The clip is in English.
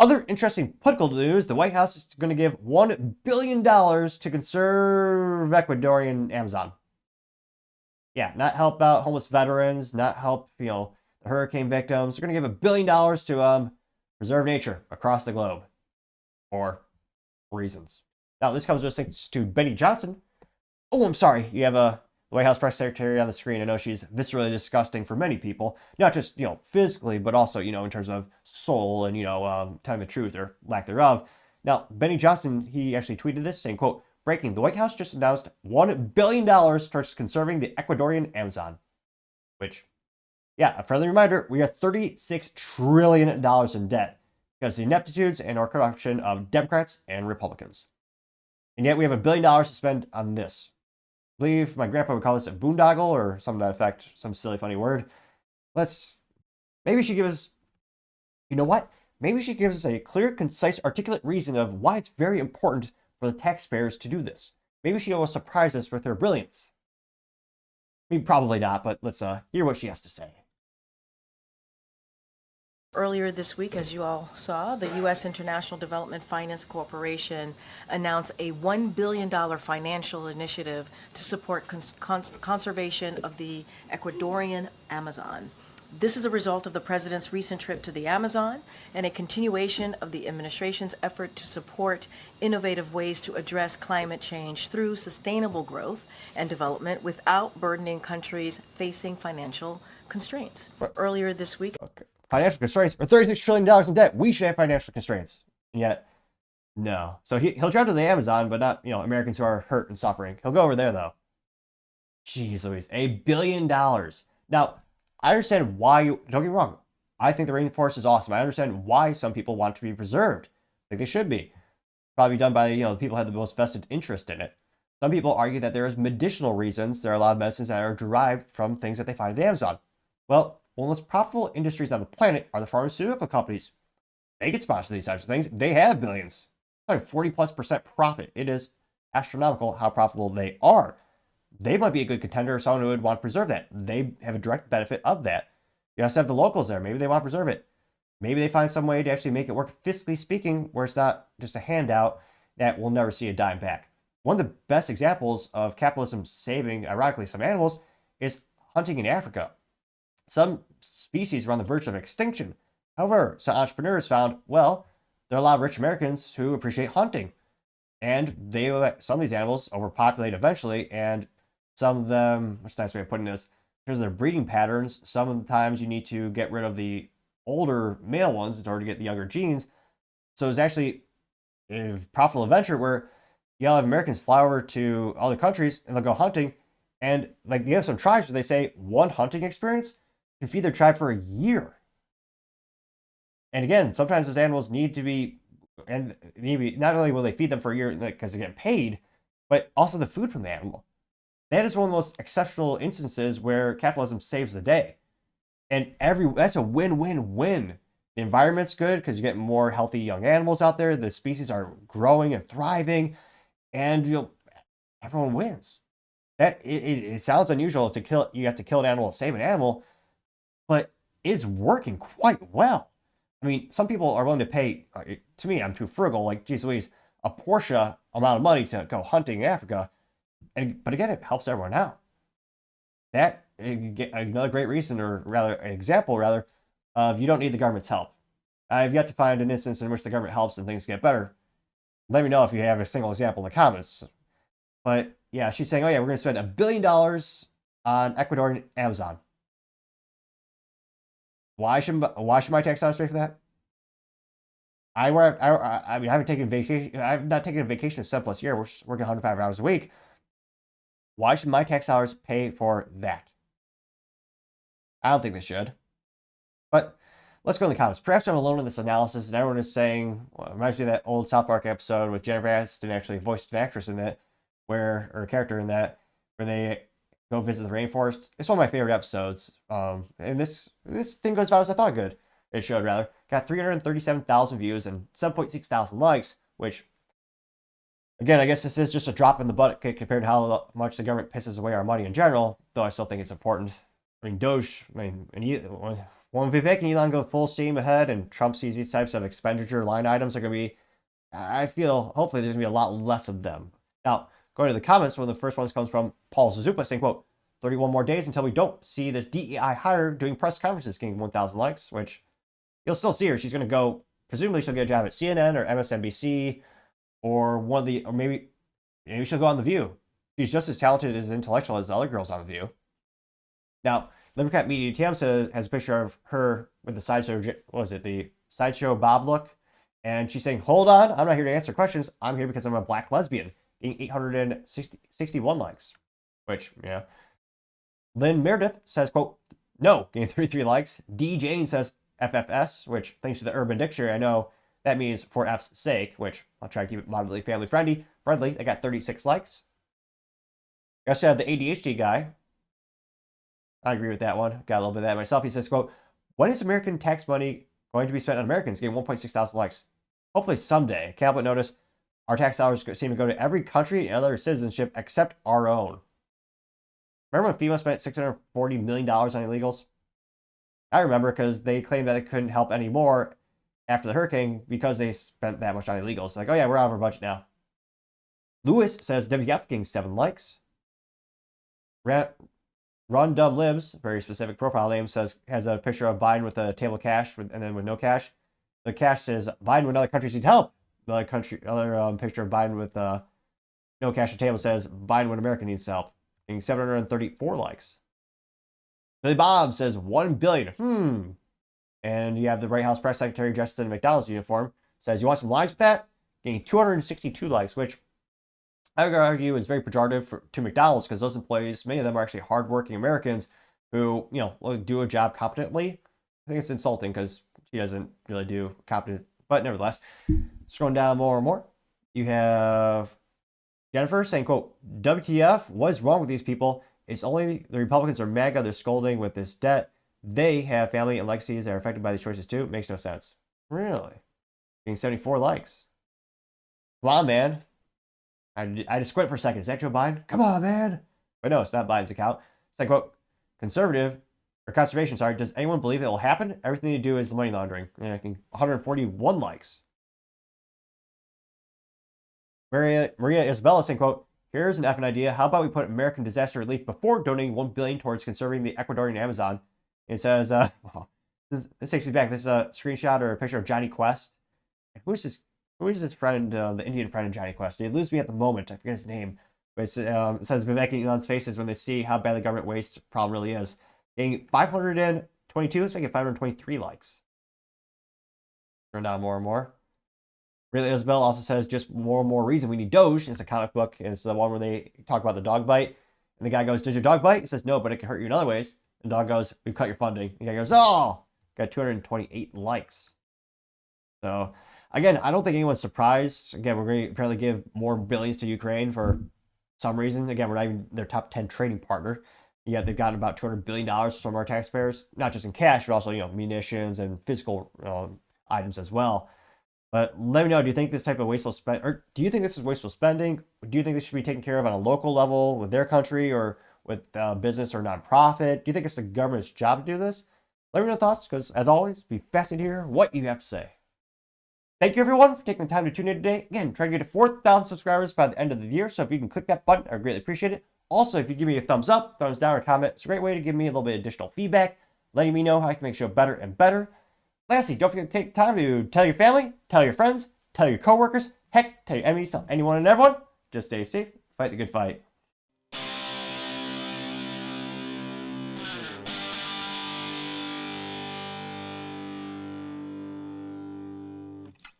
Other interesting political news, the White House is going to give $1 billion to conserve Ecuadorian Amazon. Yeah, not help out homeless veterans, not help, the hurricane victims. They're going to give $1 billion to preserve nature across the globe for reasons. Now, this comes with thanks to Benny Johnson. Oh, I'm sorry. You have a White House press secretary on the screen. I know she's viscerally disgusting for many people, not just physically, but also in terms of soul and telling the truth or lack thereof. Now, Benny Johnson, he actually tweeted this saying, "quote Breaking: The White House just announced $1 billion towards conserving the Ecuadorian Amazon." Which, yeah, a friendly reminder: we are $36 trillion in debt because of the ineptitudes and or corruption of Democrats and Republicans. And yet we have $1 billion to spend on this. I believe my grandpa would call this a boondoggle or something to that effect, some silly funny word. Maybe she give us, you know what? Maybe she gives us a clear, concise, articulate reason of why it's very important for the taxpayers to do this. Maybe she will surprise us with her brilliance. I mean, probably not, but let's hear what she has to say. Earlier this week, as you all saw, the U.S. International Development Finance Corporation announced a $1 billion financial initiative to support conservation of the Ecuadorian Amazon. This is a result of the president's recent trip to the Amazon and a continuation of the administration's effort to support innovative ways to address climate change through sustainable growth and development without burdening countries facing financial constraints. Earlier this week, Financial constraints are $36 trillion in debt. We should have financial constraints. And yet, no. So he'll drive to the Amazon, but not, Americans who are hurt and suffering. He'll go over there, though. Jeez Louise, $1 billion. Now, I understand why don't get me wrong. I think the rainforest is awesome. I understand why some people want to be preserved. I think they should be. Probably done by, the people who have the most vested interest in it. Some people argue that there is medicinal reasons. There are a lot of medicines that are derived from things that they find in the Amazon. Well, one of the most profitable industries on the planet are the pharmaceutical companies. They get sponsored these types of things. They have billions. Like 40+% profit. It is astronomical how profitable they are. They might be a good contender, someone who would want to preserve that. They have a direct benefit of that. You also have the locals there. Maybe they want to preserve it. Maybe they find some way to actually make it work fiscally speaking, where it's not just a handout that we'll never see a dime back. One of the best examples of capitalism saving, ironically, some animals is hunting in Africa. Some species are on the verge of extinction. However, some entrepreneurs found, well, there are a lot of rich Americans who appreciate hunting. And some of these animals overpopulate eventually, and some of them, what's a nice way of putting this, because of their breeding patterns, sometimes you need to get rid of the older male ones in order to get the younger genes. So it's actually a profitable venture where you'll have Americans fly over to other countries and they'll go hunting. And like you have some tribes where they say one hunting experience can feed their tribe for a year. And again, sometimes those animals need to be, and maybe not only will they feed them for a year because they're getting paid, but also the food from the animal. That is one of the most exceptional instances where capitalism saves the day. And that's a win-win-win. The environment's good because you get more healthy young animals out there. The species are growing and thriving, and everyone wins. It sounds unusual to kill. You have to kill an animal to save an animal, but it's working quite well. I mean, some people are willing to pay. To me, I'm too frugal. Like, geez Louise, a Porsche amount of money to go hunting in Africa, but again, it helps everyone out. That another great reason, or rather, an example rather, of you don't need the government's help. I've yet to find an instance in which the government helps and things get better. Let me know if you have a single example in the comments. But yeah, she's saying, oh yeah, we're going to spend $1 billion on Ecuadorian Amazon. Why should my tax dollars pay for that? I mean, I haven't taken vacation. I've not taken a vacation in 7+ years. We're working 105 hours a week. Why should my tax dollars pay for that? I don't think they should. But let's go in the comments. Perhaps I'm alone in this analysis, and everyone is saying, well, it reminds me of that old South Park episode with Jennifer Aniston actually voiced an actress in that, or a character in that, where they go visit the rainforest. It's one of my favorite episodes. And this thing goes about as I thought it showed rather. Got 337,000 views and 7.6 thousand likes, which, again, I guess this is just a drop in the bucket compared to how much the government pisses away our money in general, though I still think it's important. I mean, Doge, and when Vivek and Elon go full steam ahead and Trump sees these types of expenditure line items are going to be, I feel, hopefully there's going to be a lot less of them. Now, going to the comments, one of the first ones comes from Paul Zuzupa saying, quote, 31 more days until we don't see this DEI hire doing press conferences getting 1,000 likes, which you'll still see her. She's going to go, presumably she'll get a job at CNN or MSNBC or maybe she'll go on The View. She's just as talented as intellectual as the other girls on The View. Now, Libercat Media TM has a picture of her with the sideshow, the sideshow Bob look. And she's saying, hold on, I'm not here to answer questions. I'm here because I'm a black lesbian. Getting 861 likes. Which, yeah. Lynn Meredith says, quote, no, getting 33 likes. D. Jane says FFS, which, thanks to the Urban Dictionary, I know that means for F's sake, which I'll try to keep it moderately family friendly. They got 36 likes. You also have the ADHD guy. I agree with that one. Got a little bit of that myself. He says, quote, when is American tax money going to be spent on Americans? Getting 1.6 thousand likes. Hopefully someday. Can't but notice our tax dollars seem to go to every country and other citizenship except our own. Remember when FEMA spent $640 million on illegals? I remember because they claimed that they couldn't help anymore after the hurricane because they spent that much on illegals. Like, oh yeah, we're out of our budget now. Lewis says WF getting 7 likes. Run Dumb Libs, very specific profile name, has a picture of Biden with a table of cash and then with no cash. The cash says Biden when other countries need help. Other picture of Biden with no cash. The table says Biden when America needs help. Getting 734 likes. Billy Bob says 1 billion. And you have the White House press secretary dressed in a McDonald's uniform. Says, you want some likes with that? Getting 262 likes, which I would argue is very pejorative to McDonald's because those employees, many of them are actually hardworking Americans who, will do a job competently. I think it's insulting because she doesn't really do competent, but nevertheless, scrolling down more and more, you have Jennifer saying, quote, WTF, what is wrong with these people? It's only the Republicans are MAGA, they're scolding with this debt. They have family and legacies that are affected by these choices too. It makes no sense. Really? Getting 74 likes. Come on, man. I had to squint for a second. Is that Joe Biden? Come on, man. But no, it's not Biden's account. It's like, quote, conservation, does anyone believe it will happen? Everything they do is the money laundering. And I think 141 likes. Maria Isabella saying, quote, here's an effing idea. How about we put American disaster relief before donating $1 billion towards conserving the Ecuadorian Amazon? It says, this takes me back. This is a screenshot or a picture of Johnny Quest. Who is this friend, the Indian friend of Johnny Quest? He eludes me at the moment. I forget his name. But it says Vivek and Elon's faces when they see how bad the government waste problem really is. Getting 522, let's make it 523 likes. Turn down more and more. Really, Isabel also says just more and more reason we need Doge. It's a comic book. And it's the one where they talk about the dog bite. And the guy goes, does your dog bite? He says, no, but it can hurt you in other ways. And the dog goes, we've cut your funding. And the guy goes, oh, got 228 likes. So, again, I don't think anyone's surprised. Again, we're going to apparently give more billions to Ukraine for some reason. Again, we're not even their top 10 trading partner. Yet they've gotten about $200 billion from our taxpayers, not just in cash, but also, munitions and physical items as well. But let me know, do you think this type of wasteful spend, or do you think this is wasteful spending? Do you think this should be taken care of on a local level with their country or with business or nonprofit? Do you think it's the government's job to do this? Let me know your thoughts, because as always, be fascinated to hear what you have to say. Thank you, everyone, for taking the time to tune in today. Again, trying to get to 4,000 subscribers by the end of the year, so if you can click that button, I'd greatly appreciate it. Also, if you give me a thumbs up, thumbs down, or comment, it's a great way to give me a little bit of additional feedback, letting me know how I can make the show better and better. Lastly, don't forget to take time to tell your family, tell your friends, tell your coworkers, heck, tell your enemies, tell anyone and everyone. Just stay safe, fight the good fight.